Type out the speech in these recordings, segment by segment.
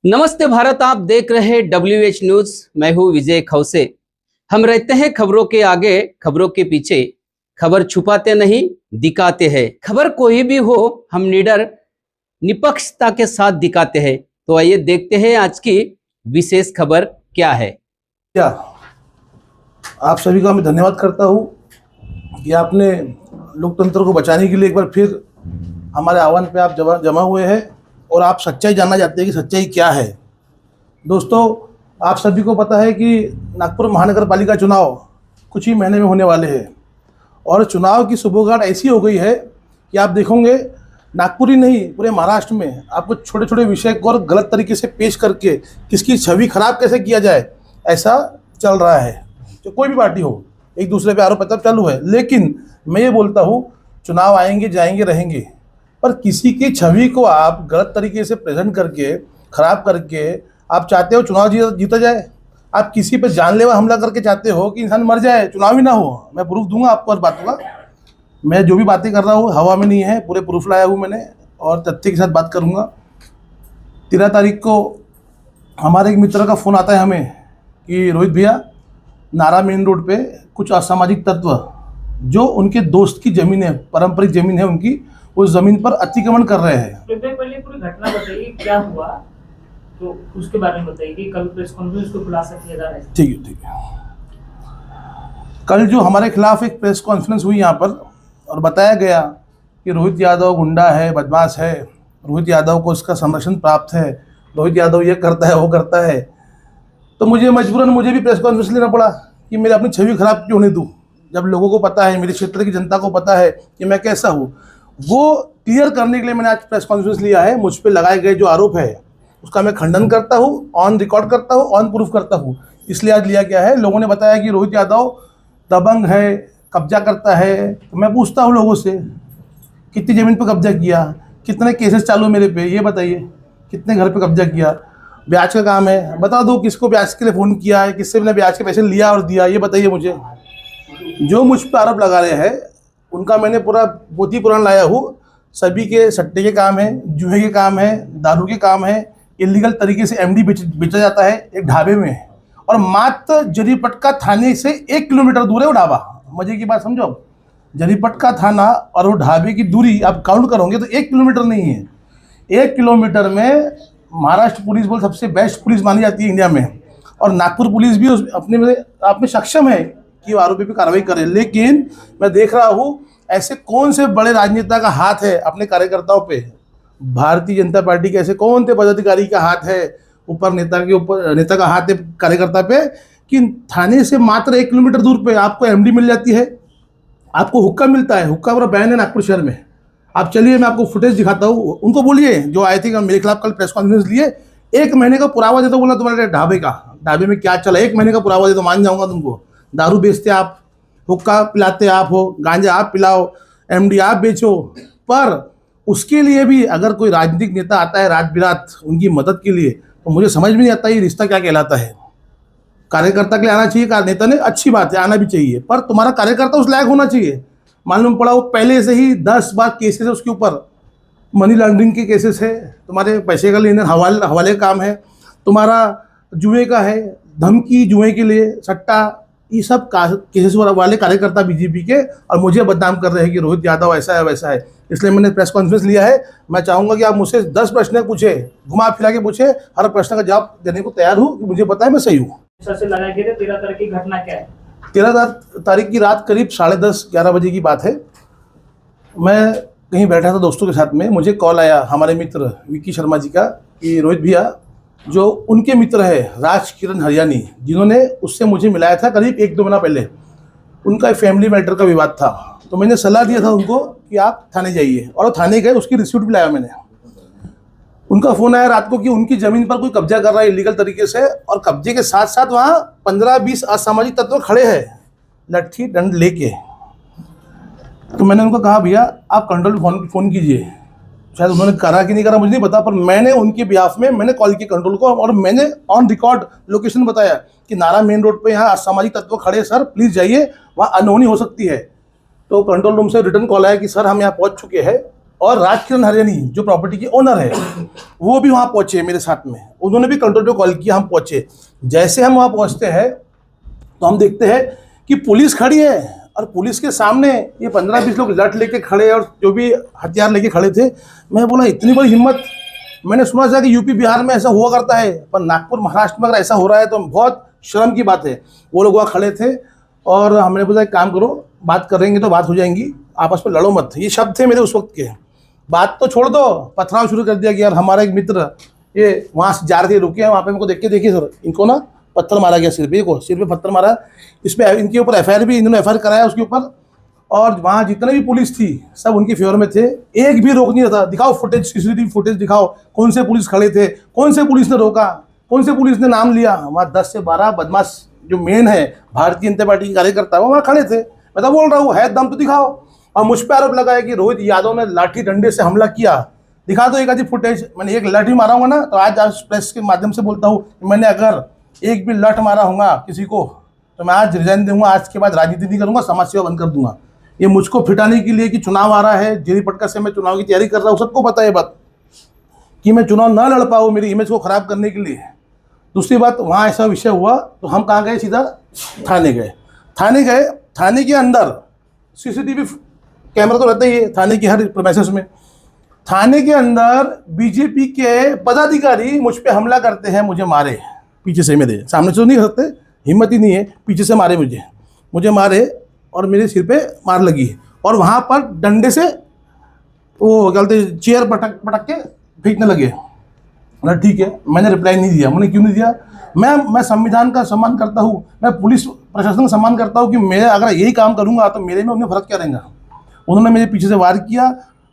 नमस्ते भारत, आप देख रहे हैं WH न्यूज। मैं हूं विजय खौसे। हम रहते हैं खबरों के आगे, खबरों के पीछे। खबर छुपाते नहीं, दिखाते हैं। खबर कोई भी हो, हम निडर निष्पक्षता के साथ दिखाते हैं। तो आइए देखते हैं आज की विशेष खबर क्या है। क्या आप सभी का मैं धन्यवाद करता हूं कि आपने लोकतंत्र को बचाने के लिए एक बार फिर हमारे आह्वान पे आप जमा हुए हैं और आप सच्चाई जानना चाहते हैं कि सच्चाई क्या है। दोस्तों, आप सभी को पता है कि नागपुर महानगर पालिका चुनाव कुछ ही महीने में होने वाले हैं और चुनाव की सुबहगाट ऐसी हो गई है कि आप देखोगे नागपुर ही नहीं पूरे महाराष्ट्र में आपको छोटे छोटे विषय को और गलत तरीके से पेश करके किसकी छवि खराब कैसे किया जाए, ऐसा चल रहा है। जो कोई भी पार्टी हो, एक दूसरे पे आरोप प्रत्यारोप चालू है। लेकिन मैं ये बोलता हूँ, चुनाव आएंगे जाएंगे रहेंगे, पर किसी की छवि को आप गलत तरीके से प्रेजेंट करके खराब करके आप चाहते हो चुनाव जीता जाए। आप किसी पर जानलेवा हमला करके चाहते हो कि इंसान मर जाए, चुनाव ही ना हो। मैं प्रूफ दूंगा आपको हर बात का। मैं जो भी बातें कर रहा हूँ हवा में नहीं है, पूरे प्रूफ लाया हूँ मैंने और तथ्य के साथ बात करूँगा। 13 तारीख को हमारे एक मित्र का फ़ोन आता है हमें कि रोहित भैया, नारा मेन रोड पे कुछ असामाजिक तत्व जो उनके दोस्त की ज़मीन है, पारंपरिक ज़मीन है उनकी, उस ज़मीन पर अतिक्रमण कर रहे हैं। पहले पूरी घटना बताइए, क्या हुआ तो उसके बारे में बताइए कि कल प्रेस कॉन्फ्रेंस को खुलासा किया जा रहा है। ठीक है। कल जो हमारे खिलाफ एक प्रेस कॉन्फ्रेंस हुई यहाँ पर और बताया गया कि रोहित यादव गुंडा है, बदमाश है, रोहित यादव को उसका संरक्षण प्राप्त है, रोहित यादव ये करता है वो करता है, तो मुझे मजबूरन मुझे भी प्रेस कॉन्फ्रेंस लेना पड़ा कि मेरी अपनी छवि खराब क्यों होने दूँ। जब लोगों को पता है, मेरे क्षेत्र की जनता को पता है कि मैं कैसा हूँ, वो क्लियर करने के लिए मैंने आज प्रेस कॉन्फ्रेंस लिया है। मुझ पर लगाए गए जो आरोप है उसका मैं खंडन करता हूँ, ऑन रिकॉर्ड करता हूँ, ऑन प्रूफ करता हूँ। इसलिए आज लिया गया है। लोगों ने बताया कि रोहित यादव दबंग है, कब्जा करता है। तो मैं पूछता हूँ लोगों से, कितनी ज़मीन पर कब्जा किया, कितने केसेस चालू मेरे पे, ये बताइए, कितने घर पे कब्जा किया, ब्याज का काम है, बता दो किसको ब्याज के लिए फ़ोन किया है, किससे मैंने ब्याज के पैसे लिया और दिया, ये बताइए मुझे। जो मुझ पर आरोप लगा रहे हैं उनका मैंने पूरा पोथी पुराण लाया हूँ। सभी के सट्टे के काम है, जुए के काम है, दारू के काम है, इलीगल तरीके से MD बेचा जाता है एक ढाबे में, और मात्र जरीपटका थाने से 1 किलोमीटर दूर है वो ढाबा। मजे की बात समझो, जरीपटका थाना और वो ढाबे की दूरी आप काउंट करोगे तो 1 किलोमीटर नहीं है। 1 किलोमीटर में महाराष्ट्र पुलिस बोल सबसे बेस्ट पुलिस मानी जाती है इंडिया में, और नागपुर पुलिस भी अपने में आप में सक्षम है कि वो आरोपी पे कार्रवाई करे। लेकिन मैं देख रहा हूँ ऐसे कौन से बड़े राजनेता का हाथ है अपने कार्यकर्ताओं पे, भारतीय जनता पार्टी के ऐसे कौन से पदाधिकारी का हाथ है ऊपर, नेता का हाथ है कार्यकर्ता पे, कि थाने से मात्र 1 किलोमीटर दूर पे आपको MD मिल जाती है, आपको हुक्का मिलता है। हुक्का पूरा बैन है नागपुर शहर में। आप चलिए, मैं आपको फुटेज दिखाता हूँ। उनको बोलिए जो आए थे मेरे खिलाफ कल प्रेस कॉन्फ्रेंस लिए, 1 महीने का पुरावा दे दो, बोला तुम्हारे ढाबे में क्या चला, 1 महीने का पुरावा दे दो, मान जाऊँगा तुमको। दारू बेचते आप, हुक्का पिलाते आप हो, गांजा आप पिलाओ, MD आप बेचो, पर उसके लिए भी अगर कोई राजनीतिक नेता आता है रात बिरात उनकी मदद के लिए, तो मुझे समझ में नहीं आता ये रिश्ता क्या कहलाता है। कार्यकर्ता के लिए आना चाहिए, नेता ने अच्छी बात है, आना भी चाहिए, पर तुम्हारा कार्यकर्ता उस लायक होना चाहिए। मालूम पड़ा वो पहले से ही 10 बार केसेस है उसके ऊपर, मनी लॉन्ड्रिंग के केसेस है, तुम्हारे पैसे का लेन हवाले का काम है, तुम्हारा जुए का है, धमकी जुए के लिए, सट्टा, ये सब केसेस वाले कार्यकर्ता बीजेपी के, और मुझे बदनाम कर रहे हैं कि रोहित यादव ऐसा है वैसा है। इसलिए मैंने प्रेस कॉन्फ्रेंस लिया है। मैं चाहूँगा कि आप मुझसे 10 प्रश्न पूछे, घुमा फिरा के पूछे, हर प्रश्न का जवाब देने को तैयार हूँ, कि मुझे पता है मैं सही हूँ। सबसे लगाए गए थे 13 तारीख की घटना क्या है? 13 तारीख की रात करीब 10:30-11 बजे की बात है। मैं कहीं बैठा था दोस्तों के साथ में, मुझे कॉल आया हमारे मित्र विक्की शर्मा जी का कि रोहित भैया, जो उनके मित्र है राज किरण हरियाणी, जिन्होंने उससे मुझे मिलाया था करीब 1-2 महीना पहले, उनका फैमिली मैटर का विवाद था। तो मैंने सलाह दिया था उनको कि आप थाने जाइए, और वो थाने गए, उसकी रिसीप्ट भी लाया मैंने। उनका फ़ोन आया रात को कि उनकी ज़मीन पर कोई कब्जा कर रहा है इलीगल तरीके से, और कब्जे के साथ साथ वहाँ 15-20 असामाजिक तत्व खड़े हैं लाठी डंड लेके। तो मैंने उनको कहा, भैया आप कंट्रोल फ़ोन कीजिए। शायद उन्होंने करा कि नहीं करा मुझे नहीं पता, पर मैंने उनके बिहाफ में मैंने कॉल किया कंट्रोल को, और मैंने ऑन रिकॉर्ड लोकेशन बताया कि नारा मेन रोड पे यहाँ असामाजिक तत्व खड़े, सर प्लीज़ जाइए, वहाँ अनहोनी हो सकती है। तो कंट्रोल रूम से रिटर्न कॉल आया कि सर हम यहाँ पहुँच चुके हैं, और राजकिरण हरियाणी जो प्रॉपर्टी के ओनर है वो भी वहाँ पहुँचे मेरे साथ में। उन्होंने भी कंट्रोल पे कॉल किया, हम पहुँचे। जैसे हम वहाँ पहुँचते हैं तो हम देखते हैं कि पुलिस खड़ी है और पुलिस के सामने ये 15-20 लोग लठ लेके खड़े और जो भी हथियार लेके खड़े थे। मैं बोला इतनी बड़ी हिम्मत। मैंने सुना था कि यूपी बिहार में ऐसा हुआ करता है, पर नागपुर महाराष्ट्र में अगर ऐसा हो रहा है तो बहुत शर्म की बात है। वो लोग वहाँ खड़े थे और हमने बोला एक काम करो, बात करेंगे तो बात हो जाएंगी, आपस में लड़ो मत। ये शब्द थे मेरे उस वक्त के। बात तो छोड़ दो, पथराव शुरू कर दिया कि यार हमारा एक मित्र ये वहाँ से जा रहे थे, रुके हैं वहाँ पे, मेरे को देख के देखिए सर, इनको ना पत्थर मारा गया सिर पे, को सिर पे पत्थर मारा। इसमें इनके ऊपर एफआईआर भी, इन्होंने एफआईआर कराया उसके ऊपर। और वहाँ जितने भी पुलिस थी सब उनके फेवर में थे, एक भी रोक नहीं रहा था। दिखाओ फुटेज, सीसीटीवी फुटेज दिखाओ, कौन से पुलिस खड़े थे, कौन से पुलिस ने रोका, कौन से पुलिस ने नाम लिया। वहाँ 10 से 12 बदमाश जो मेन है भारतीय जनता पार्टी के कार्यकर्ता वो वहाँ खड़े थे। मैं तो बोल रहा हूँ है दम तो दिखाओ। और मुझ पर आरोप लगाया कि रोहित यादव ने लाठी डंडे से हमला किया, दिखा दो एक आधी फुटेज। मैंने एक लाठी मारा हूँ ना, तो आज प्रेस के माध्यम से बोलता हूँ कि मैंने अगर एक भी लठ मारा होगा किसी को तो मैं आज रिजाइन दूंगा, आज के बाद राजनीति नहीं करूँगा, समाज सेवा बंद कर दूंगा। ये मुझको फिटाने के लिए कि चुनाव आ रहा है, जेरी पटका से मैं चुनाव की तैयारी कर रहा हूँ, सबको पता है बात कि मैं चुनाव ना लड़ पाऊँ, मेरी इमेज को ख़राब करने के लिए। दूसरी बात, वहाँ ऐसा विषय हुआ तो हम कहाँ गए, सीधा थाने गए। थाने के अंदर सीसीटीवी कैमरा तो रहता ही है थाने की हर प्रेमिसेस में। थाने के अंदर बीजेपी के पदाधिकारी मुझ पे हमला करते हैं, मुझे मारे पीछे से, मेरे सामने से तो नहीं सकते, हिम्मत ही नहीं है, पीछे से मारे मुझे मारे और मेरे सिर पे मार लगी। और वहाँ पर डंडे से वो क्या बोलते चेयर पटक के फेंकने लगे। मतलब ठीक है, मैंने रिप्लाई नहीं दिया। मैंने क्यों नहीं दिया? मैं संविधान का सम्मान करता हूँ, मैं पुलिस प्रशासन का सम्मान करता हूँ कि मैं अगर यही काम करूँगा तो मेरे में उन्हें फ़र्क क्या रहेगा। उन्होंने मेरे पीछे से वार किया,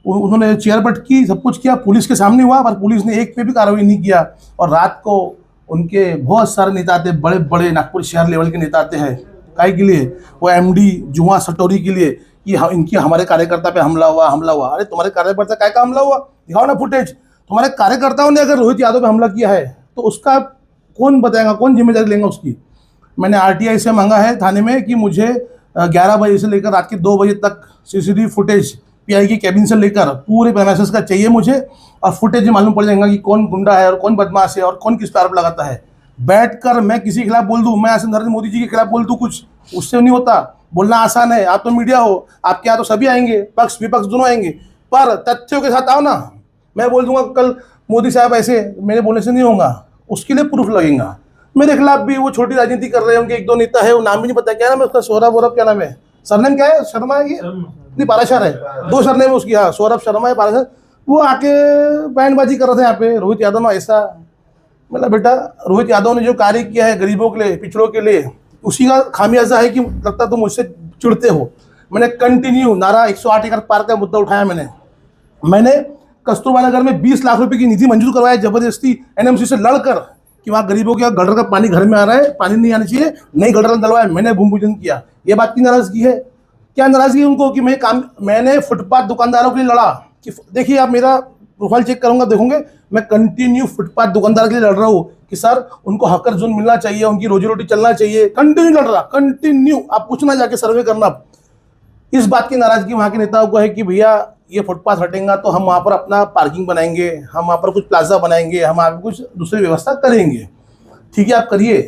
उन्होंने चेयर पटकी, सब कुछ किया, पुलिस के सामने हुआ, पर पुलिस ने एक पे भी कार्रवाई नहीं किया। और रात को उनके बहुत सारे नेता आते, बड़े बड़े नागपुर शहर लेवल के नेता आते हैं, काय के लिए, वो एमडी जुआ सटोरी के लिए कि इनकी हमारे कार्यकर्ता पे हमला हुआ। अरे तुम्हारे कार्यकर्ता काय का हमला हुआ, दिखाओ ना फुटेज। तुम्हारे कार्यकर्ताओं ने अगर रोहित यादव पे हमला किया है तो उसका कौन बताएगा, कौन जिम्मेदारी लेगा उसकी। मैंने आरटीआई से मांगा है थाने में कि मुझे 11 बजे से लेकर रात के 2 बजे तक सीसीटीवी फुटेज पीआई की कैबिन से लेकर पूरे प्रेमिसेस का चाहिए मुझे। और फुटेज मालूम पड़ जाएगा कि कौन गुंडा है और कौन बदमाश है और कौन किस पर आरोप लगाता है। बैठकर मैं किसी के खिलाफ बोल दूं, मैं ऐसे नरेंद्र मोदी जी के खिलाफ बोल दूं, कुछ उससे नहीं होता। बोलना आसान है, आप तो मीडिया हो, आपके यहाँ तो सभी आएंगे, पक्ष विपक्ष दोनों आएंगे, पर तथ्यों के साथ आओ ना। मैं बोल दूंगा कल मोदी साहब ऐसे, मेरे बोलने से नहीं होगा, उसके लिए प्रूफ लगेगा। मेरे खिलाफ भी वो छोटी राजनीति कर रहे होंगे, 1-2 नेता है, वो नाम भी नहीं पता, क्या नाम है उसका, सौरभ क्या नाम है, सरनेम क्या है, शर्मा है, ये नहीं पाराशर है, 2 सरनेम उसकी, हाँ सौरभ शर्मा है, पाराशर। वो आके बैंडबाजी कर रहे थे यहाँ पे, रोहित यादव ने ऐसा। मतलब बेटा, रोहित यादव ने जो कार्य किया है गरीबों के लिए, पिछड़ों के लिए, उसी का खामियाजा है कि लगता तुम मुझसे चिढ़ते हो। मैंने कंटिन्यू नारा 108 एकड़ पार्क का मुद्दा उठाया। मैंने कस्तूरबा नगर में 20 लाख रुपए की निधि मंजूर करवाया जबरदस्ती एनएमसी से लड़कर कि वहाँ गरीबों के गटर का पानी घर में आ रहा है, पानी नहीं आना चाहिए, नई गटर डलवाया। मैंने भूमि पूजन किया। ये बात की नाराजगी है, क्या नाराजगी है उनको कि मैंने फुटपाथ दुकानदारों के लिए लड़ा। कि देखिए, आप मेरा प्रोफाइल चेक करूंगा, देखोगे मैं कंटिन्यू फुटपाथ दुकानदार के लिए लड़ रहा हूँ कि सर उनको हकर जोन मिलना चाहिए, उनकी रोजी रोटी चलना चाहिए। कंटिन्यू लड़ रहा, कंटिन्यू। आप पूछना जाके, सर्वे करना। इस बात की नाराजगी वहाँ के नेताओं को है कि भैया ये फुटपाथ हटेगा तो हम वहाँ पर अपना पार्किंग बनाएंगे, हम वहाँ पर कुछ प्लाजा बनाएंगे, हम वहाँ पर कुछ दूसरी व्यवस्था करेंगे। ठीक है, आप करिए,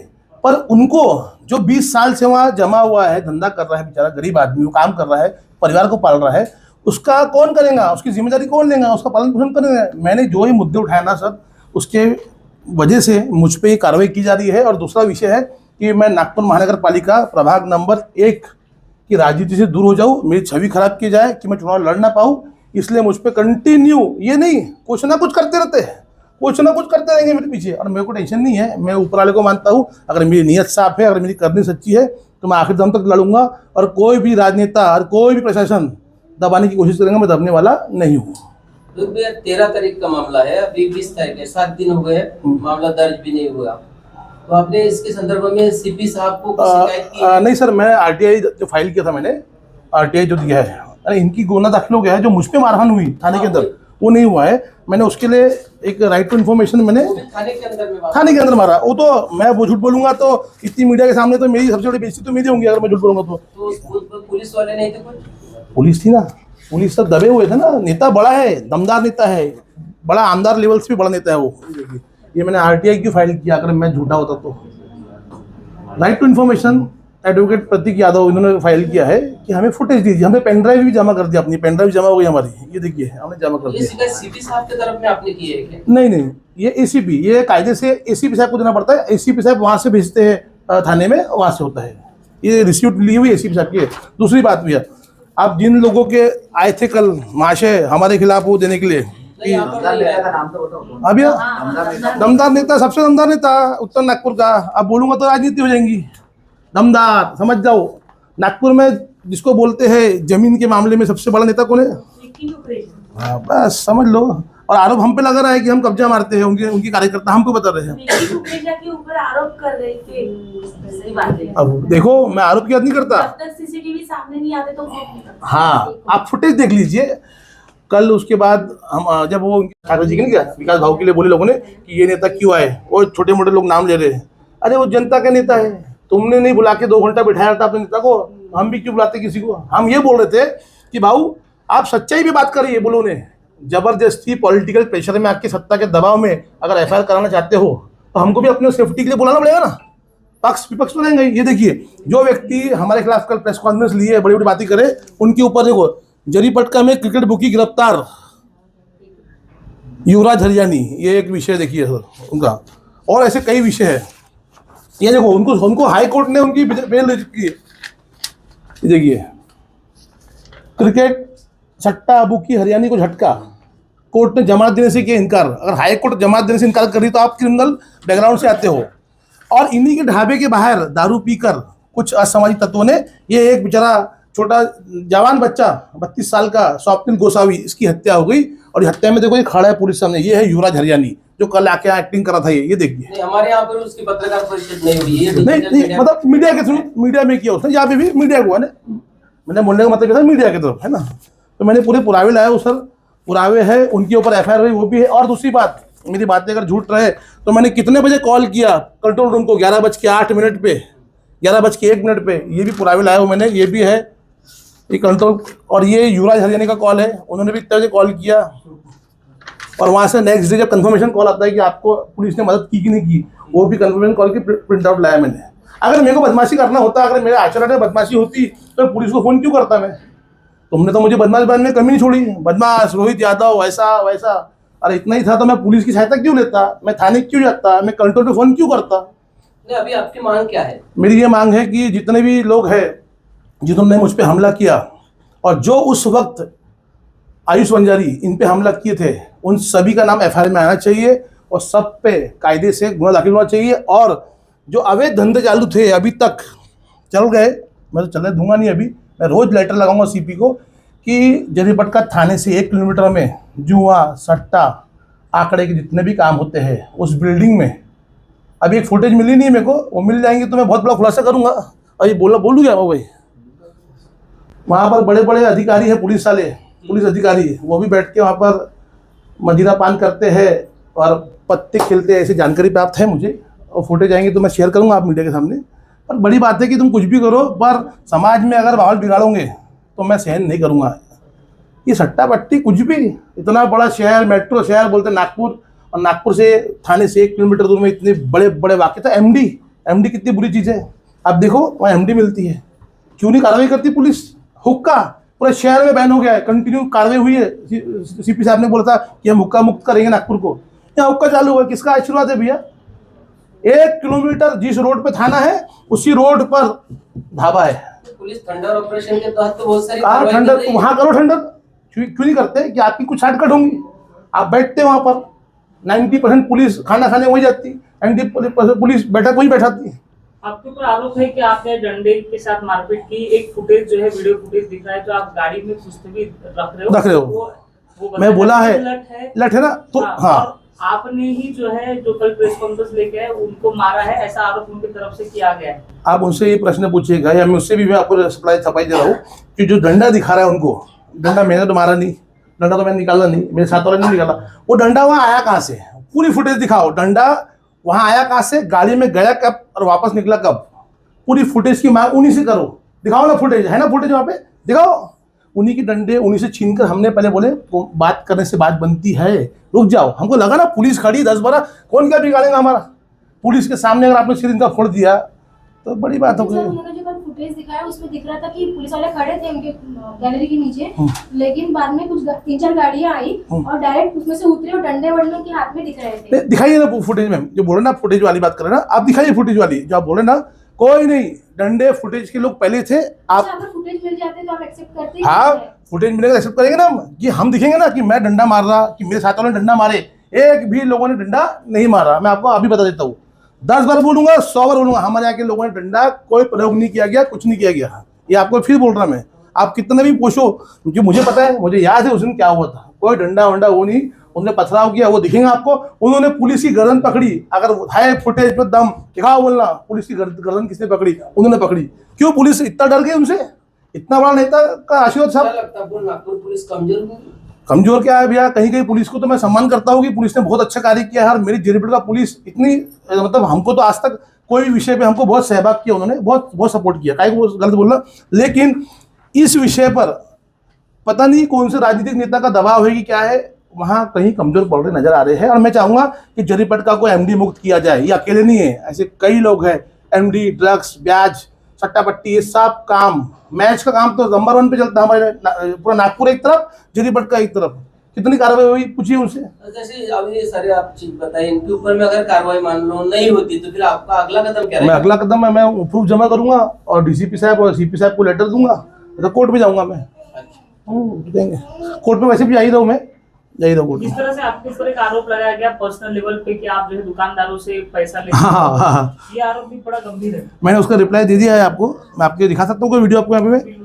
पर उनको जो 20 साल से वहाँ जमा हुआ है, धंधा कर रहा है, बेचारा गरीब आदमी, वो काम कर रहा है, परिवार को पाल रहा है, उसका कौन करेगा, उसकी जिम्मेदारी कौन लेगा, उसका पालन पोषण करेगा। मैंने जो ही मुद्दे उठाया ना सर, उसके वजह से मुझ पर कार्रवाई की जा रही है। और दूसरा विषय है कि मैं नागपुर महानगर पालिका प्रभाग नंबर 1 की राजनीति से दूर हो जाऊँ, मेरी छवि खराब की जाए कि मैं चुनाव लड़ ना पाऊँ, इसलिए मुझ पर कंटिन्यू, ये नहीं, कुछ ना कुछ करते रहते हैं, कुछ ना कुछ करते रहेंगे मेरे पीछे। और मेरे को टेंशन नहीं है, मैं ऊपर वाले को मानता हूँ। अगर मेरी नीयत साफ है, अगर मेरी करनी सच्ची है, तो मैं आखिर दम तक लड़ूंगा। और कोई भी राजनेता और कोई भी प्रशासन दबाने की कोशिश करेंगे, मैं दबने वाला नहीं हूँ। 13 तारीख का मामला है, अभी 20 तारीख है, 7 दिन हो गए, मामला दर्ज भी नहीं हुआ। तो आपने इसके संदर्भ में सीपी साहब को शिकायत की? नहीं सर, मैं आरटीआई जो फाइल किया था, मैंने आरटीआई जो दिया है, अरे इनकी गुना दाखिल हो गया है, जो मुझ पे मारहान हुई थाने के अंदर, वो नहीं हुआ है। मैंने उसके लिए एक राइट टू इन्फॉर्मेशन मैंने थाने के अंदर मारा। वो तो मैं वो झूठ बोलूंगा तो इतनी मीडिया के सामने तो मेरी सबसे बड़ी बेइज्जती तो मेरी होंगी, अगर मैं झूठ बोलूंगा तो। पुलिस वाले नहीं थे? कुछ पुलिस थी ना, पुलिस सब दबे हुए थे ना, नेता बड़ा है, दमदार नेता है, बड़ा आमदार लेवल से भी बड़ा नेता है वो। ये मैंने आरटीआई क्यों फाइल किया अगर मैं झूठा होता तो। राइट टू इन्फॉर्मेशन एडवोकेट प्रतीक यादव इन्होंने फाइल किया है कि हमें फुटेज दीजिए। हमने पेन ड्राइव भी जमा कर दिया, अपनी पेन ड्राइव जमा हो गई हमारी, ये देखिए हमने जमा कर ये दिया। शिकायत सीपी साहब की तरफ में आपने की है क्या? नहीं, ये एसीपी, ये कायदे से एसीपी साहब को देना पड़ता है। एसीपी साहब वहाँ से भेजते हैं थाने में, वहाँ से होता है। ये रिसीप्ट ली हुई एसीपी साहब की है। दूसरी बात भैया, आप जिन लोगों के आए थे कल महाशय हमारे खिलाफ वो देने के लिए, अब ये दमदार नेता, सबसे दमदार नेता उत्तर नागपुर का, अब बोलूंगा तो राजनीति हो जाएंगी। दमदार समझ जाओ, नागपुर में जिसको बोलते हैं जमीन के मामले में सबसे बड़ा नेता कौन है? हाँ, बस समझ लो। और आरोप हम पे लगा रहा है कि हम कब्जा मारते हैं, उनकी कार्यकर्ता हमको बता रहे हैं। के ऊपर आरोप कर रहे थे, सही बात है। अब देखो मैं आरोप की बात नहीं करता, जब तक सीसीटीवी सामने नहीं आते तो हाँ आप फुटेज देख लीजिए। कल उसके बाद हम जब वो ठाकुर जी के नहीं गया विकास भाव के लिए बोले लोगों ने कि ये नेता क्यों आए, और छोटे मोटे लोग नाम ले रहे हैं। अरे वो जनता का नेता है, तुमने नहीं बुला के 2 घंटा बिठाया था अपने नेता को, हम भी क्यों बुलाते किसी को? हम ये बोल रहे थे कि भाऊ आप सच्चाई पे बात करिए। बोलो ने जबरदस्ती पॉलिटिकल प्रेशर में, आपकी सत्ता के दबाव में अगर एफआईआर कराना चाहते हो तो हमको भी अपने सेफ्टी के लिए बुलाना पड़ेगा ना। पक्ष विपक्ष तो रहेंगे। ये देखिए जो व्यक्ति हमारे खिलाफ कल प्रेस कॉन्फ्रेंस लिए बड़ी बड़ी बातें करे, उनके ऊपर देखो जरीपटका में क्रिकेट बुकी गिरफ्तार युवराज हरियाणी, ये एक विषय देखिए सर उनका, और ऐसे कई विषय है। ये देखो उनको हाई कोर्ट ने उनकी बेल की, देखिए क्रिकेट सट्टा बुकी हरियाणी को झटका, कोर्ट ने जमानत देने से किया इनकार। अगर हाई कोर्ट जमानत देने से इनकार कर रही तो आप क्रिमिनल बैकग्राउंड से आते हो। और इन्हीं के ढाबे के बाहर दारू पीकर कुछ असामाजिक तत्वों ने, ये एक बेचारा छोटा जवान बच्चा 32 साल का स्वप्निल गोसावी, इसकी हत्या हो गई। और ये हत्या में देखो ये खड़ा है पुलिस सामने, ये है युवराज हरियाणी जो कल आके एक्टिंग करा था। ये देखिए हमारे यहाँ पर उसकी पत्रकार परिषद नहीं हुई है, नहीं मतलब मीडिया के थ्रू, मीडिया में किया उसने, यहाँ पे भी मीडिया हुआ ना, मैंने बोलने का मतलब क्या था, मीडिया की तरफ है ना। तो मैंने पूरे पुरावे लाया वो सर, पुरावे है, उनके ऊपर एफआईआर हुई वो भी है। और दूसरी बात, मेरी बातें अगर झूठ रहे तो मैंने कितने बजे कॉल किया कंट्रोल रूम को, 11:08 पे, 11:01 पे, ये भी पुरावे लाया हूँ मैंने, ये भी है ये कंट्रोल। और ये युवराज हरियाणी का कॉल है, उन्होंने भी इतने बजे कॉल किया। और वहाँ से नेक्स्ट डे जब कंफर्मेशन कॉल आता है कि आपको पुलिस ने मदद की कि नहीं की, वो भी कंफर्मेशन कॉल की प्रिंट आउट लाया मैंने। अगर मेरे को बदमाशी करना होता, अगर मेरे आचरण में बदमाशी होती तो पुलिस को फ़ोन क्यों करता मैं? तुमने तो मुझे बदमाश बनने में कमी नहीं छोड़ी, बदमाश रोहित यादव ऐसा वैसा। अरे इतना ही था तो मैं पुलिस की सहायता क्यों लेता, मैं थाने क्यों जाता, मैं कंट्रोल पे फ़ोन क्यों करता? नहीं, अभी आपकी मांग क्या है? मेरी ये मांग है कि जितने भी लोग हैं जिन्होंने मुझ पर हमला किया और जो उस वक्त आयुष वंजारी इन पे हमला किए थे, उन सभी का नाम एफआईआर में आना चाहिए और सब पे कायदे से गुना दाखिल होना चाहिए। और जो अवैध धंधे चालू थे अभी तक चल गए, मैं तो चलने दूंगा नहीं। अभी मैं रोज़ लेटर लगाऊंगा सीपी को कि जरीपटका थाने से 1 किलोमीटर में जुआ सट्टा आंकड़े के जितने भी काम होते हैं उस बिल्डिंग में, अभी एक फुटेज मिली नहीं है मेरे को, वो मिल जाएंगे तो मैं बहुत बड़ा खुलासा करूंगा। और ये बोलूँ क्या वो भाई, वहाँ पर बड़े बड़े अधिकारी हैं, पुलिस अधिकारी, वो भी बैठ के वहाँ पर मदिरा पान करते हैं और पत्ते खेलते हैं, ऐसी जानकारी प्राप्त है मुझे। और फुटेज आएंगे तो मैं शेयर करूँगा आप मीडिया के सामने। पर बड़ी बात है कि तुम कुछ भी करो, पर समाज में अगर माहौल बिगाड़ोगे तो मैं सहन नहीं करूँगा। ये सट्टा बट्टी कुछ भी, इतना बड़ा शहर, मेट्रो शहर बोलते नागपुर, और नागपुर से थाने से 1 किलोमीटर दूर में इतने बड़े बड़े वाक़े। तो एमडी कितनी बुरी चीज़ है। आप देखो वहाँ एमडी मिलती है, क्यों नहीं कार्रवाई करती पुलिस? हुक्का पूरे शहर में बैन हो गया है, कंटिन्यू कार्रवाई हुई है। सीपी साहब ने बोला था कि हम हुक्का मुक्त करेंगे नागपुर को, यहाँ हुक्का चालू हुआ। किसका आशीर्वाद है भैया? 1 किलोमीटर जिस रोड पे थाना है उसी रोड पर ढाबा है। पुलिस थंडर ऑपरेशन के तहत तो बहुत सारी ठंडर, वहाँ करो ठंडर, क्यों नहीं करते? कि आपकी कुछ शॉर्टकट होंगी, आप बैठते वहाँ पर 90% पुलिस खाना खाने वही जाती, 90% पुलिस बैठक वही बैठाती है। आपके ऊपर आरोप है कि आपने डंडे के साथ मारपीट की। एक फुटेज जो है, वीडियो फुटेज दिख रहा है, जो आप गाड़ी में कुछ भी रख रहे हो। वो मैं बोला है लठ है ना, तो हाँ आपने ही जो है, जो कल प्रेस कॉन्फ्रेंस लेके आए, उनको मारा है, ऐसा आरोप उनकी तरफ से किया गया है। आप उनसे ये प्रश्न पूछिएगा, या मैं उससे भी मैं आपको सप्लाई छपाई दे रहा हूँ कि जो डंडा दिखा रहा है उनको, डंडा मैंने तो मारा नहीं, डंडा तो मैंने निकाला नहीं, मेरे साथ वाले नहीं निकाला। वो डंडा वहाँ आया कहाँ से? पूरी फुटेज दिखाओ, डंडा वहाँ आया कहाँ से, गाड़ी में गया कब और वापस निकला कब, पूरी फुटेज की मांग उन्हीं से करो। दिखाओ ना फुटेज, है ना फुटेज वहाँ पे, दिखाओ। उन्हीं के डंडे उन्हीं से छीनकर हमने पहले बोले तो बात करने से बात बनती है, रुक जाओ। हमको लगा ना पुलिस खड़ी 10-12, कौन क्या बिगाड़ेगा हमारा। पुलिस के सामने अगर आपने सिर इनका फोड़ दिया तो बड़ी बात हो सर, गई। उन्होंने जो कल फुटेज दिखाया उसमें दिख रहा था कि पुलिस वाले खड़े थे उनके गैलरी के नीचे, लेकिन बाद में कुछ 3-4 गाड़ियां आई और डायरेक्ट उसमें से उतरे और डंडे वंडे उनके हाथ में दिख रहे थे। दिखाइए ना फुटेज में, जो बोले ना फुटेज वाली बात कर रहे ना आप, दिखाइए फुटेज वाली जो आप बोले ना। कोई नहीं, डंडे फुटेज के लोग पहले थे। आप अगर फुटेज मिल जाते तो आप एक्सेप्ट करते? हाँ, फुटेज मिलेगा एक्सेप्ट करेंगे ना कि हम दिखेंगे ना कि मैं डंडा मार रहा, कि मेरे साथ वालों ने डंडा मारे। एक भी लोगों ने डंडा नहीं मारा, मैं आपको अभी बता देता हूँ। 10 बार बोलूंगा, 100 बार बोलूंगा, हमारे यहाँ के लोगों ने डंडा कोई प्रयोग नहीं किया गया, कुछ नहीं किया गया। ये आपको फिर बोल रहा मैं, आप कितने भी पूछो, क्योंकि मुझे पता है, मुझे याद है उस दिन क्या हुआ था। कोई डंडा वंडा वो नहीं, उन्होंने पथराव किया वो दिखेगा आपको। उन्होंने पुलिस की गर्दन पकड़ी, अगर है फुटेज पे दम क्या बोलना, पुलिस की गर्दन किसने पकड़ी? उन्होंने पकड़ी। क्यों पुलिस इतना डर गई उनसे? इतना बड़ा नेता का आशीर्वाद साहब। क्या लगता है आपको नागपुर पुलिस कमजोर होगी? कमजोर क्या है भैया, कहीं कहीं पुलिस को तो मैं सम्मान करता हूँ कि पुलिस ने बहुत अच्छा कार्य किया है। और मेरी जेरीपेट का पुलिस इतनी मतलब हमको तो आज तक कोई विषय पे हमको बहुत सहभाग किया, उन्होंने बहुत बहुत सपोर्ट किया। काहे को गलत बोलना, लेकिन इस विषय पर पता नहीं कौन से राजनीतिक नेता का दबाव है कि क्या है, वहाँ कहीं कमजोर पड़ रहे नजर आ रहे हैं। और मैं चाहूँगा कि जरीपट का कोई एमडी मुक्त किया जाए। ये अकेले नहीं है, ऐसे कई लोग हैं, एमडी, ड्रग्स, ब्याज, सट्टा पट्टी, ये सब काम, मैच का काम तो नंबर 1 पे चलता है हमारे पूरा नागपुर एक तरफ, जरीपट का एक तरफ। कितनी कार्रवाई हुई पूछिए उनसे। जैसे अभी ये सारे आप चीज बताइए, इनके ऊपर में अगर कार्रवाई मान लो नहीं होती तो फिर आपका अगला कदम क्या मैं रहेगा? अगला कदम है, मैं प्रूफ जमा करूंगा और डीसीपी साहब और सीपी साहब को लेटर दूंगा, तो कोर्ट में जाऊंगा मैं। देंगे कोर्ट में, वैसे भी जा ही रहा हूँ मैं, जा ही रहा हूँ कोर्ट जिस में। तरह से आपके ऊपर एक आरोप लगाया गया पर्सनल लेवल पे कि आप जो है दुकानदारों से पैसा लेते हाँ, हाँ, हाँ। ये आरोप भी बड़ा गंभीर है। मैंने उसका रिप्लाई दे दिया है आपको, मैं आपके दिखा सकता हूँ कोई वीडियो आपको यहाँ पे।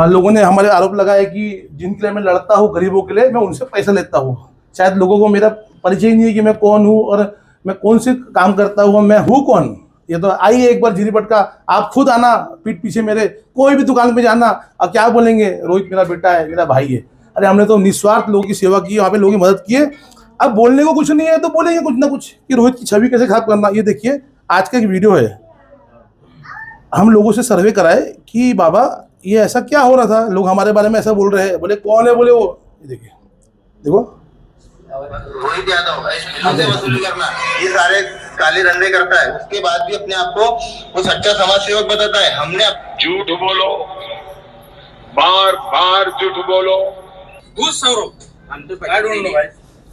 लोगों ने हमारे आरोप लगाया कि जिनके लिए मैं लड़ता हूँ, गरीबों के लिए, मैं उनसे पैसा लेता हूँ। शायद लोगों को मेरा परिचय ही नहीं है कि मैं कौन हूँ और मैं कौन से काम करता हूँ, मैं हूँ कौन। ये तो आइए एक बार जीरीपट का, आप खुद आना पीठ पीछे मेरे, कोई भी दुकान पे जाना और क्या बोलेंगे, रोहित मेरा बेटा है, मेरा भाई है। अरे हमने तो निस्वार्थ लोगों की सेवा की, वहाँ पे लोगों की मदद की है। अब बोलने को कुछ नहीं है तो बोलेंगे कुछ ना कुछ कि रोहित की छवि कैसे खराब करना। ये देखिए आज का एक वीडियो है, हम लोगों से सर्वे कराए कि बाबा ये ऐसा क्या हो रहा था, लोग हमारे बारे में ऐसा बोल रहे हैं। बोले कौन है, बोले वो, ये देखिए, देखो रोहित यादव हमसे वसूली करना, ये सारे काले धंधे करता है, उसके बाद भी अपने आप को वो सच्चा समाज सेवक बताता है। हमने झूठ बोलो, बार बार झूठ बोलो।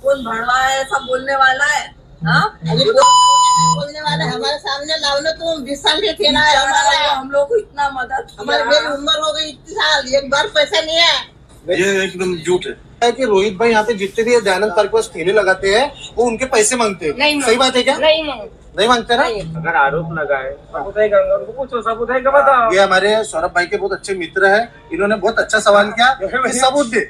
कौन भड़वा है, सब बोलने वाला है, हाँ? बोलने वाला है, हमारे सामने लाओ ना, तुम 20 साल के थे ना, हमारा हम लोग को इतना मदद, हमारी मेरी उम्र हो गई इतनी साल, एक बार पैसा नहीं है। ये एकदम झूठ है कि रोहित भाई यहाँ पे जितने भी दयानंद पार्क के पास ठेले लगाते हैं वो उनके पैसे मांगते हैं। सही बात है क्या? नहीं मांगते ना। अगर आरोप लगाए सबूत है, उनको पूछो सबूत है क्या बताओ। ये हमारे सौरभ भाई के बहुत अच्छे मित्र है, इन्होंने बहुत अच्छा सवाल किया कि सबूत दे।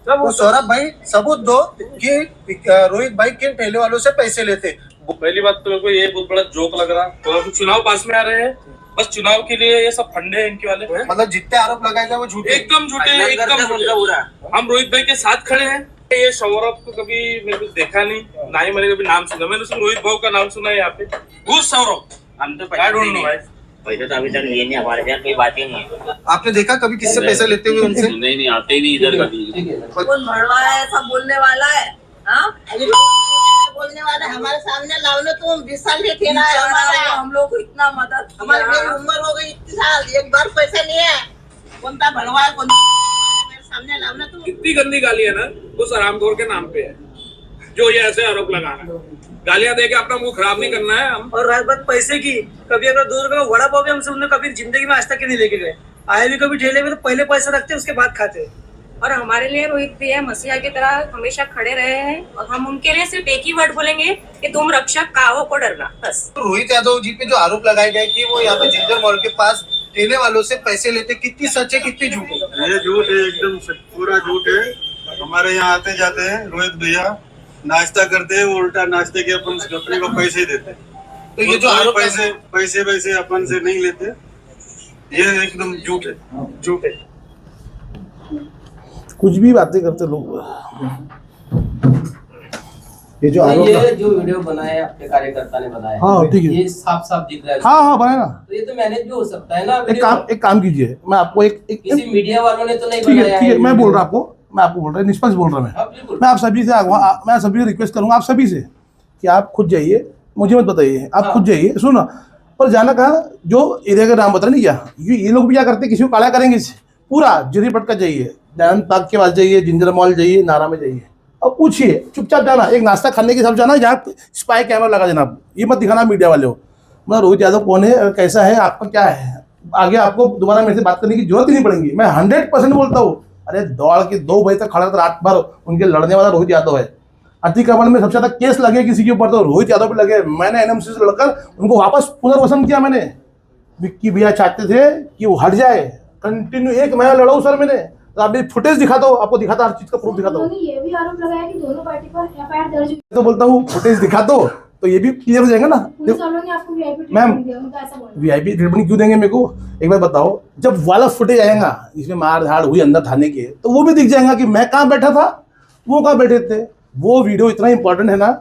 तो सौरभ भाई सबूत दो कि रोहित भाई किन ठेले वालों से पैसे लेते। पहली बात तो मेरे को ये बहुत बड़ा जोक लग रहा, तो चुनाव पास में आ रहे हैं, बस चुनाव के लिए ये सब फंडे हैं इनके वाले। मतलब जितने आरोप लगाए गए वो झूठे, एकदम झूठे, एकदम झूठे। हम रोहित भाई के साथ खड़े हैं। ये सौरभ को कभी मैंने कुछ देखा नहीं, ना ही मैंने कभी नाम सुना। मैंने सिर्फ रोहित भाई का नाम सुना है यहाँ पे। वो सौरभ हम तो पैसे तो अभी तक लिए नहीं, हमारे साथ कोई बात ही नहीं है। आपने देखा कभी किससे पैसे लेते हुए उनसे? नहीं आते ही नहीं इधर कभी। कौन भड़वा है, सब बोलने वाला है, हाँ? बोलने वाला है, हमारे सामने लाओ ना, तुम 20 साल के थे ना, हमारा हम लोग को इतना मदद, हमारी मेरी उम्र हो गई इतनी साल, एक बार पैसा नहीं है। कौन सा भड़वा है, कौन मेरे सामने लाओ ना तुम। कितनी गंदी गाली है ना उस हरामखोर के नाम पे है, जो ये ऐसे आरोप लगा रहा है। गालियां देके अपना मुंह खराब नहीं करना है हम। और रात बात पैसे की, कभी अगर दूर का वड़ा पाव भी हमसे उन्हें कभी जिंदगी में आज तक नहीं लेके गए। आए भी कभी ठेले में तो पहले पैसा रखते उसके बाद खाते। और हमारे लिए रोहित भैया मसीहा की तरह हमेशा खड़े रहे हैं और हम उनके लिए सिर्फ एक ही वर्ड बोलेंगे कि तुम रक्षक काहो को डरना, बस। रोहित यादव जी पे जो आरोप लगाए गए कि वो यहाँ पे जिंजर मॉल के पास ठेले वालों से पैसे लेते, कितनी सच है कितनी झूठ है? ये झूठ है, एकदम पूरा झूठ है। हमारे यहाँ आते जाते हैं रोहित भैया, नाश्ता करते हैं, उल्टा नाश्ते के अपन अपने को पैसे देते। तो ये जो आरोप पैसे अपन से नहीं लेते, ये एकदम झूठ है, झूठ है। कुछ भी बातें करते लोग। ये जो वीडियो बनाया है आपके कार्यकर्ता ने बनाया, हाँ ठीक है, ये साफ साफ दिख रहा है। हाँ बनाया ना, तो ये तो मैनेज भी हो सकता है ना। एक काम कीजिए, मैं आपको एक किसी मीडिया वालों ने तो नहीं ठीक बनाया है, मैं बोल रहा हूँ आपको बोल रहा हूँ, निष्पक्ष बोल रहा हूँ मैं आप सभी से मैं सभी रिक्वेस्ट करूंगा आप सभी से कि आप खुद जाइए, मुझे मत बताइए, आप खुद जाइए। सुनो पर जाना कहाँ, जो एरिया का नाम बता नहीं क्या, ये लोग भी क्या करते, किसी को काला करेंगे, पूरा जरी पटका जाइए, दयानंद पार्क के पास जाइए, जिंजर मॉल जाइए, नारा में जाइए और पूछिए, चुपचाप जाना, एक नाश्ता खाने के सब जाना, यहाँ स्पाई कैमरा लगा देना, ये मत दिखाना मीडिया वाले हो, मतलब रोहित यादव कौन है, कैसा है, आपका क्या है, आगे आपको दोबारा मेरे से बात करने की जरूरत ही नहीं पड़ेगी। मैं 100% बोलता हूँ। अरे दौड़ के 2 बजे तक खड़ा था रात भर, उनके लड़ने वाला रोहित यादव है। अतिक्रमण में सबसे ज्यादा केस लगे किसी के ऊपर तो रोहित यादव पे लगे। मैंने एनएमसी से लड़कर उनको वापस पुनर्वसन किया। मैंने विक्की भैया चाहते थे कि वो हट जाए, कंटिन्यू 1 महीना लड़ा सर मैंने। तो आप फुटेज दिखाता हूँ, आपको दिखाता, हर चीज का प्रूफ दिखाता हूँ। ये भी आरोप लगाया कि दोनों पार्टी पर एफआईआर दर्ज हुई। तो बोलता हूँ फुटेज दिखा दो तो ये भी क्लियर हो जाएगा ना। पुलिस वालों ने आपको मैम वीआईपी ट्रीटमेंट क्यों देंगे मेरे को, एक बार बताओ। जब वाला फुटेज आएगा जिसमें मार धाड़ हुई अंदर थाने के, तो वो भी दिख जाएगा कि मैं कहाँ बैठा था, वो कहाँ बैठे थे। वो वीडियो इतना इंपॉर्टेंट है ना,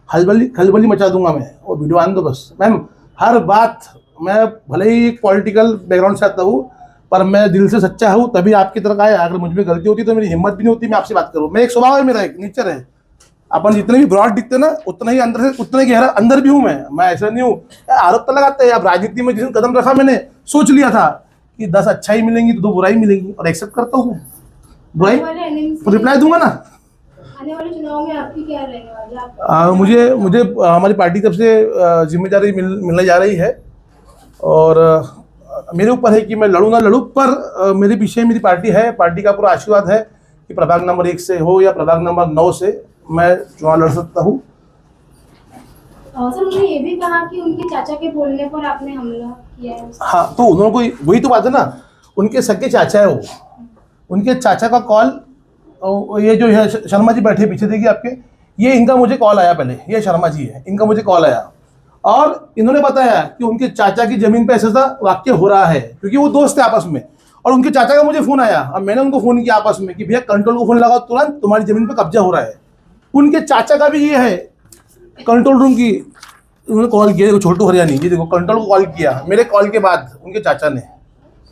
खलबली मचा दूंगा मैं, वो वीडियो आने दो बस। मैम हर बात, मैं भले ही पॉलिटिकल बैकग्राउंड से आता हूँ पर मैं दिल से सच्चा हूँ, तभी आपकी तरफ आया। अगर मुझ में गलती होती तो मेरी हिम्मत भी नहीं होती मैं आपसे बात करूँ। मैं एक स्वभाव है मेरा, एक नेचर है। अपन जितने भी ब्रॉड दिखते ना उतना ही अंदर से उतना ही गहरा अंदर भी हूँ मैं ऐसा नहीं हूँ। आरोप तो लगाते हैं। अब राजनीति में जिस कदम रखा मैंने, सोच लिया था कि 10 अच्छाई मिलेंगी तो 2 बुराई मिलेंगी, और एक्सेप्ट करता हूँ मैं बुराई, रिप्लाई दूंगा ना। आने वाले चुनाव में आपकी क्या रहने वाली है? मुझे हमारी पार्टी तरफ से जिम्मेदारी मिलने जा रही है, और मेरे ऊपर है कि मैं लड़ूँ ना लड़ूँ, पर मेरे पीछे मेरी पार्टी है। पार्टी का पूरा आशीर्वाद है कि प्रभाग नंबर 1 से हो या प्रभाग नंबर 9 से मैं चुनाव लड़ सकता हूँ। सर उन्होंने ये भी कहा कि उनके चाचा के बोलने पर आपने हमला किया है। हाँ तो उन्होंने कोई, वही तो बात है ना, उनके सगे चाचा है वो, उनके चाचा का कॉल, ये जो है शर्मा जी बैठे पीछे देखिए आपके, ये इनका मुझे कॉल आया पहले, ये शर्मा जी है, इनका मुझे कॉल आया और इन्होंने बताया कि उनके चाचा की जमीन पे ऐसा वाक्य हो रहा है, क्योंकि वो दोस्त है आपस में। और उनके चाचा का मुझे फ़ोन आया, अब मैंने उनको फ़ोन किया आपस में कि भैया कंट्रोल को फ़ोन लगाओ, तुरंत तुम्हारी ज़मीन पे कब्जा हो रहा है। उनके चाचा का भी ये है कंट्रोल रूम की, उन्होंने कॉल किया, देखो छोटू हरियाणी, ये देखो कंट्रोल को कॉल किया मेरे कॉल के बाद उनके चाचा ने,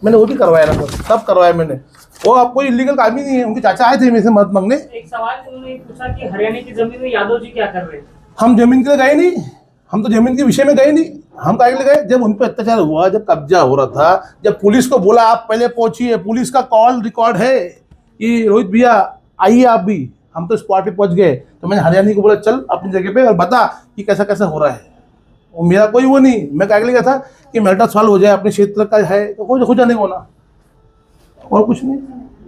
मैंने वो भी करवाया ना, सब करवाया मैंने। वो आपको इलीगल काम ही नहीं है। उनके चाचा आए थे मेरे से मदद मांगने। एक सवाल उन्होंने पूछा कि हरियाणा की जमीन में यादव जी क्या कर रहे हैं? हम जमीन के लिए गए नहीं, हम तो जमीन के विषय में गए नहीं। हम काहे के लिए गए? जब उन पर अत्याचार हुआ, जब कब्जा हो रहा था, जब पुलिस को बोला आप पहले पहुंचिए, पुलिस का कॉल रिकॉर्ड है कि रोहित भैया आइए आप भी, हम तो स्पॉट पे पहुंच गए। तो मैंने हरियाणी को बोला चल अपनी जगह पे और बता कि कैसा कैसा हो रहा है। वो मेरा कोई वो नहीं, मैं काहे के लिए गया था कि मैटर सॉल्व हो जाए, अपने क्षेत्र का है तो हो जाने को ना, और कुछ नहीं।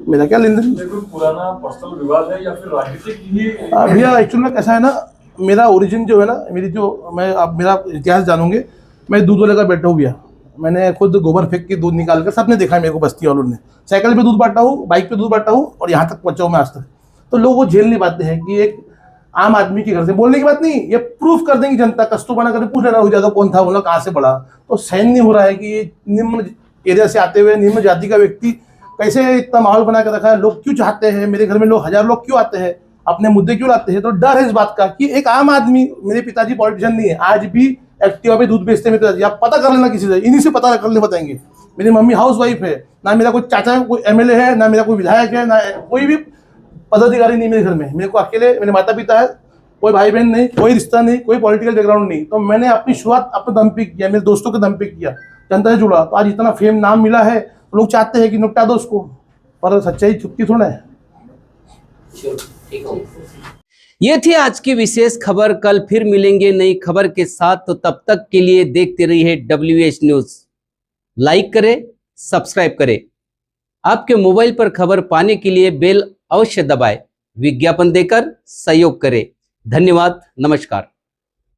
मेरा क्या लेन देन? पुराना पर्सनल विवाद है या फिर राजनीतिक ही? भैया एक्चुअल में कैसा है ना, मेरा ओरिजिन जो है ना, मेरी जो, मैं आप मेरा इतिहास जानोगे, मैं दूध वाले का बैठा हूँ भैया। मैंने खुद गोबर फेंक के दूध निकाल कर, सबने देखा है मेरे को, बस्ती वालों ने। साइकिल पे दूध बांटा हूँ, बाइक पे दूध बांटा हूँ, और यहाँ तक पहुँचा हूँ मैं आज तक। तो लोग वो झेल नहीं पाते हैं कि एक आम आदमी के घर से बोलने की बात नहीं, ये प्रूफ कर देंगे जनता, कस्तूरबा नगर पूछ लेना ज़्यादा कौन था, बोला कहाँ से बढ़ा। तो सहन नहीं हो रहा है कि ये निम्न एरिया से आते हुए निम्न जाति का व्यक्ति कैसे इतना माहौल बना कर रखा है। लोग क्यों चाहते हैं, मेरे घर में लोग 1000 लोग क्यों आते हैं, अपने मुद्दे क्यों लाते हैं। तो डर है इस बात का कि एक आम आदमी, मेरे पिताजी पॉलिटिशियन नहीं है, आज भी एक्टिवा पे दूध बेचते हैं मेरे पिताजी। आप पता कर लेना किसी से, इन्हीं से पता कर ले बताएंगे। मेरी मम्मी हाउस वाइफ है, ना मेरा कोई चाचा कोई एमएलए है, ना मेरा कोई विधायक है, ना कोई भी पदाधिकारी नहीं मेरे घर में। मेरे को अकेले, मेरे माता पिता है, कोई भाई बहन नहीं, कोई रिश्ता नहीं, कोई पॉलिटिकल बैकग्राउंड नहीं। तो मैंने अपनी शुरुआत अपने दम पे किया, मेरे दोस्तों के दम पे किया, जनता से जुड़ा। तो आज इतना फेम नाम मिला है, लोग चाहते हैं कि निपटा दो उसको, पर सच्चाई छुपती थोड़ा है। ये थी आज की विशेष खबर। कल फिर मिलेंगे नई खबर के साथ, तो तब तक के लिए देखते रहिए WH न्यूज। लाइक करें, सब्सक्राइब करें। आपके मोबाइल पर खबर पाने के लिए बेल अवश्य दबाएं। विज्ञापन देकर सहयोग करें। धन्यवाद, नमस्कार।